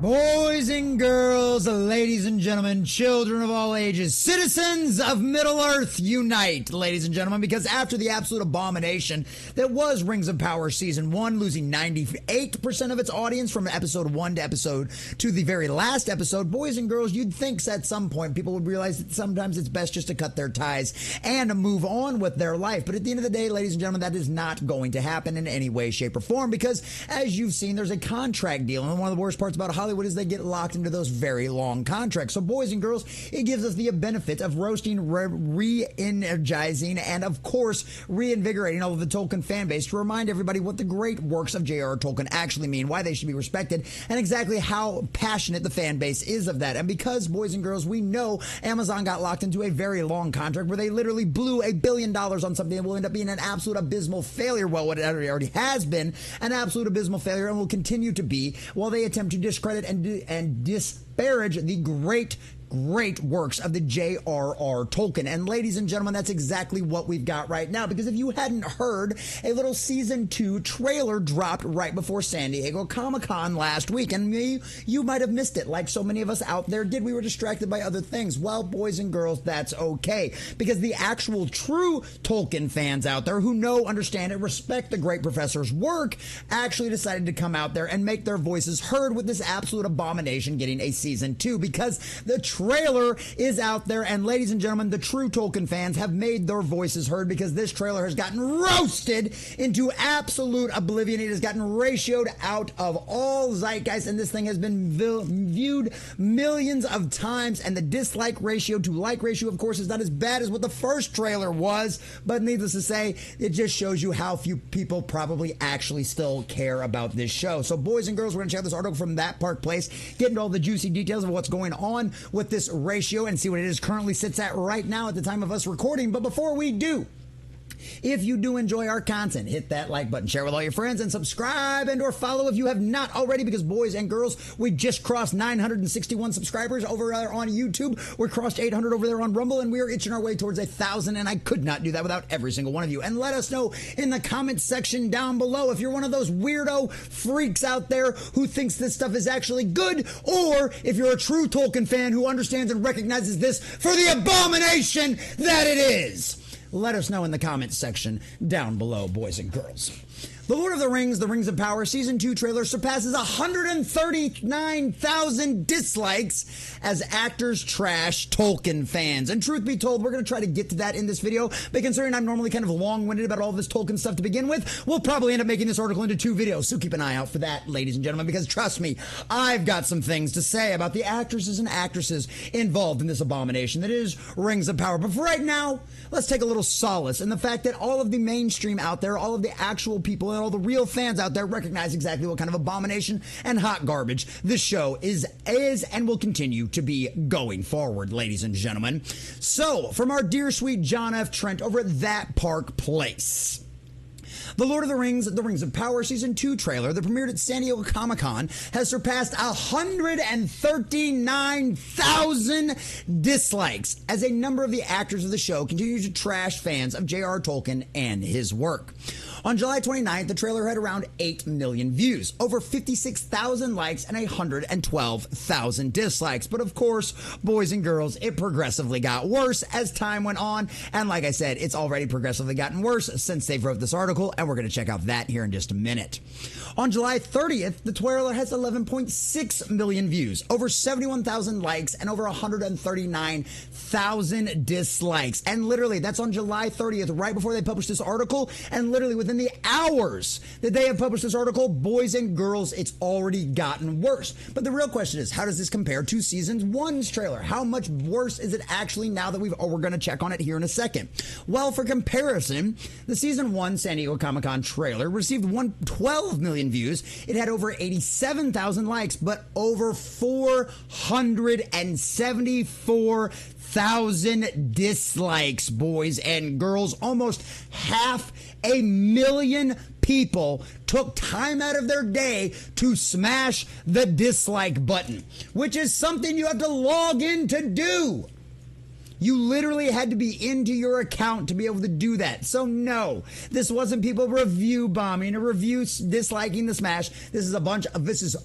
Boys and girls, ladies and gentlemen, children of all ages, citizens of Middle Earth, unite, ladies and gentlemen, because after the absolute abomination that was Rings of Power Season 1, losing 98% of its audience from episode 1 to the very last episode, boys and girls, you'd think at some point people would realize that sometimes it's best just to cut their ties and move on with their life. But at the end of the day, ladies and gentlemen, that is not going to happen in any way, shape, or form, because as you've seen, there's a contract deal, and one of the worst parts about Hollywood is they get locked into those very long contracts. So boys and girls, it gives us the benefit of roasting, re-energizing, and of course reinvigorating all of the Tolkien fan base to remind everybody what the great works of J.R.R. Tolkien actually mean, why they should be respected, and exactly how passionate the fan base is of that. And because, boys and girls, we know Amazon got locked into a very long contract where they literally blew $1 billion on something that will end up being an absolute abysmal failure. Well, what it already has been an absolute abysmal failure and will continue to be while they attempt to discredit and disparage the great works of the J.R.R. Tolkien. And ladies and gentlemen, that's exactly what we've got right now, because if you hadn't heard, a little season 2 trailer dropped right before San Diego Comic-Con last week, and you might have missed it like so many of us out there did. We were distracted by other things. Well, boys and girls, that's okay, because the actual true Tolkien fans out there who know, understand, and respect the great professor's work actually decided to come out there and make their voices heard with this absolute abomination getting a season 2, because the trailer is out there, and ladies and gentlemen, the true Tolkien fans have made their voices heard, because this trailer has gotten roasted into absolute oblivion. It has gotten ratioed out of all zeitgeist, and this thing has been viewed millions of times, and the dislike ratio to like ratio, of course, is not as bad as what the first trailer was, but needless to say, it just shows you how few people probably actually still care about this show. So boys and girls, we're going to check out this article from That Park Place, get into all the juicy details of what's going on with this ratio and see what it is currently sits at right now at the time of us recording. But before we do, if you do enjoy our content, hit that like button, share with all your friends, and subscribe and or follow if you have not already, because boys and girls, we just crossed 961 subscribers over there on YouTube. We crossed 800 over there on Rumble, and we are itching our way towards 1,000, and I could not do that without every single one of you. And let us know in the comments section down below if you're one of those weirdo freaks out there who thinks this stuff is actually good, or if you're a true Tolkien fan who understands and recognizes this for the abomination that it is. Let us know in the comments section down below, boys and girls. The Lord of the Rings, The Rings of Power Season 2 trailer surpasses 139,000 dislikes as actors trash Tolkien fans. And truth be told, we're going to try to get to that in this video, but considering I'm normally kind of long-winded about all this Tolkien stuff to begin with, we'll probably end up making this article into 2 videos. So keep an eye out for that, ladies and gentlemen, because trust me, I've got some things to say about the actresses and actresses involved in this abomination that is Rings of Power. But for right now, let's take a little solace in the fact that all of the mainstream out there, all of the actual people and all the real fans out there recognize exactly what kind of abomination and hot garbage this show is and will continue to be going forward, ladies and gentlemen. So, from our dear sweet John F. Trent over at That Park Place, the Lord of the Rings of Power Season 2 trailer that premiered at San Diego Comic-Con has surpassed 139,000 dislikes as a number of the actors of the show continue to trash fans of J.R.R. Tolkien and his work. On July 29th, the trailer had around 8 million views, over 56,000 likes, and 112,000 dislikes. But of course, boys and girls, it progressively got worse as time went on. And like I said, it's already progressively gotten worse since they wrote this article, and we're going to check out that here in just a minute. On July 30th, the trailer has 11.6 million views, over 71,000 likes, and over 139,000 dislikes. And literally, that's on July 30th, right before they published this article, and literally within the hours that they have published this article, boys and girls, it's already gotten worse. But the real question is, how does this compare to Season 1's trailer? How much worse is it actually now that we're going to check on it here in a second? Well, for comparison, the Season 1 San Diego Comic-Con trailer received 12 million views. It had over 87,000 likes, but over 474,000 dislikes, boys and girls. Almost 500,000 people took time out of their day to smash the dislike button, which is something you have to log in to do. You literally had to be into your account to be able to do that. So no, this wasn't people review bombing or review disliking the smash. This is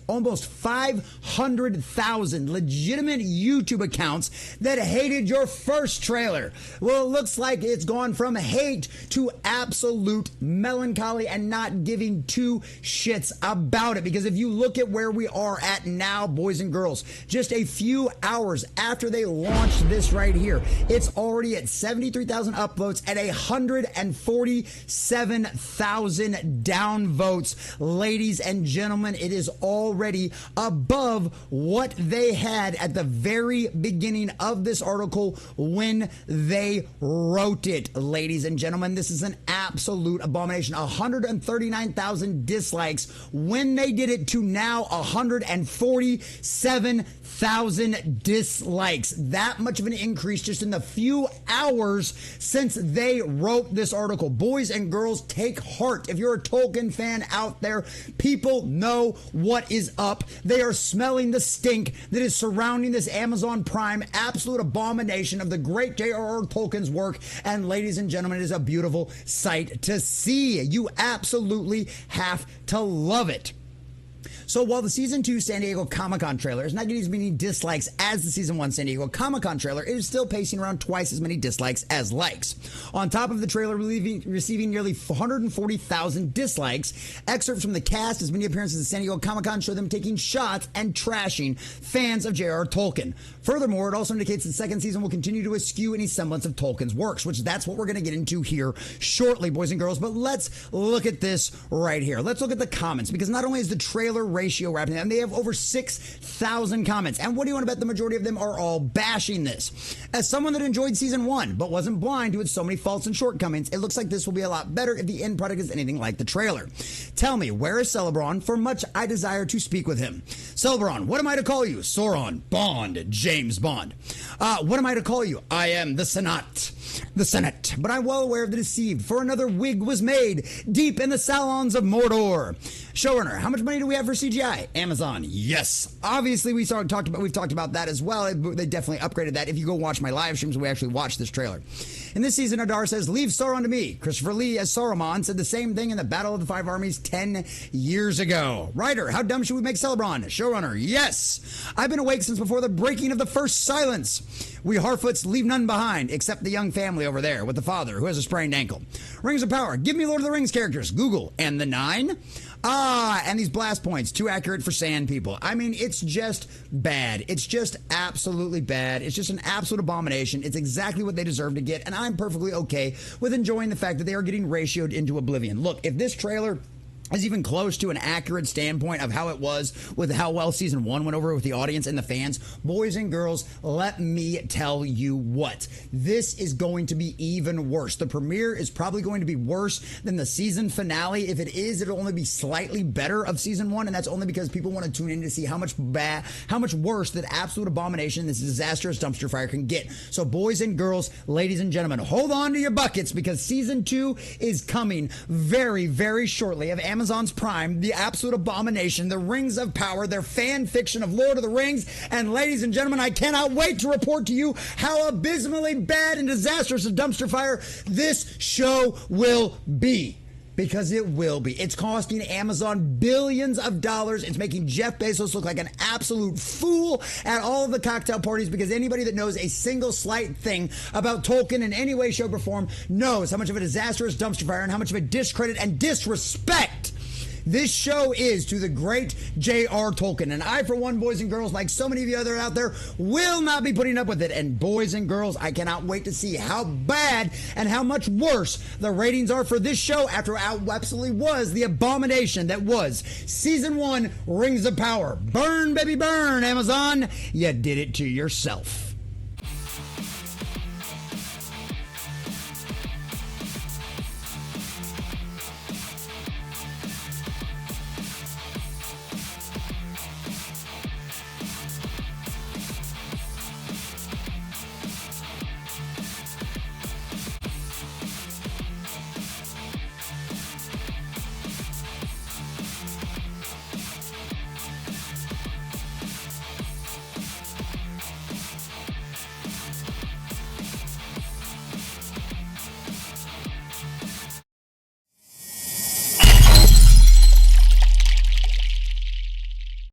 almost 500,000 legitimate YouTube accounts that hated your first trailer. Well, it looks like it's gone from hate to absolute melancholy and not giving two shits about it. Because if you look at where we are at now, boys and girls, just a few hours after they launched this right here, it's already at 73,000 upvotes and 147,000 downvotes. Ladies and gentlemen, it is already above what they had at the very beginning of this article when they wrote it. Ladies and gentlemen, this is an absolute abomination. 139,000 dislikes when they did it to now 147,000 dislikes. That much of an increase just in the few hours since they wrote this article. Boys and girls, take heart. If you're a Tolkien fan out there, people know what is up. They are smelling the stink that is surrounding this Amazon Prime absolute abomination of the great J.R.R. Tolkien's work. And ladies and gentlemen, it is a beautiful sight to see. You absolutely have to love it. So while the Season 2 San Diego Comic-Con trailer is not getting as many dislikes as the Season 1 San Diego Comic-Con trailer, it is still pacing around twice as many dislikes as likes. On top of the trailer receiving nearly 140,000 dislikes, excerpts from the cast as many appearances at San Diego Comic-Con show them taking shots and trashing fans of J.R.R. Tolkien. Furthermore, it also indicates the second season will continue to eschew any semblance of Tolkien's works, which that's what we're going to get into here shortly, boys and girls. But let's look at this right here. Let's look at the comments, because not only is the trailer ratio wrapping up, and they have over 6,000 comments. And what do you want to bet? The majority of them are all bashing this. As someone that enjoyed Season 1 but wasn't blind to its so many faults and shortcomings, it looks like this will be a lot better if the end product is anything like the trailer. Tell me, where is Celebron? For much I desire to speak with him. Celebron, what am I to call you? Sauron, Bond, James Bond. What am I to call you? I am the Senate. The Senate. But I'm well aware of the deceived, for another wig was made deep in the salons of Mordor. Showrunner, how much money do we have for CGI? Amazon, yes. Obviously, we've talked about that as well. They definitely upgraded that. If you go watch my live streams, we actually watched this trailer. In this season, Adar says, leave Sauron to me. Christopher Lee as Saruman said the same thing in the Battle of the Five Armies 10 years ago. Writer, how dumb should we make Celebron? Showrunner, yes. I've been awake since before the breaking of the first silence. We Harfoots leave none behind, except the young family over there with the father who has a sprained ankle. Rings of Power, give me Lord of the Rings characters. Google, and the 9? And these blast points, too accurate for sand people. I mean, it's just bad. It's just absolutely bad. It's just an absolute abomination. It's exactly what they deserve to get, and I'm perfectly okay with enjoying the fact that they are getting ratioed into oblivion. Look, if this trailer is even close to an accurate standpoint of how it was with how well Season 1 went over with the audience and the fans, boys and girls, let me tell you what. This is going to be even worse. The premiere is probably going to be worse than the season finale. If it is, it'll only be slightly better of Season 1, and that's only because people want to tune in to see how much worse that absolute abomination, this disastrous dumpster fire can get. So boys and girls, ladies and gentlemen, hold on to your buckets, because Season 2 is coming very, very shortly of Amazon's Prime, the absolute abomination, the Rings of Power, their fan fiction of Lord of the Rings. And ladies and gentlemen, I cannot wait to report to you how abysmally bad and disastrous a dumpster fire this show will be. Because it will be. It's costing Amazon billions of dollars. It's making Jeff Bezos look like an absolute fool at all of the cocktail parties, because anybody that knows a single slight thing about Tolkien in any way, shape, or form knows how much of a disastrous dumpster fire and how much of a discredit and disrespect this show is to the great J.R. Tolkien. And I, for one, boys and girls, like so many of you other out there, will not be putting up with it. And boys and girls, I cannot wait to see how bad and how much worse the ratings are for this show after how absolutely was the abomination that was Season 1 Rings of Power. Burn, baby, burn, Amazon. You did it to yourself.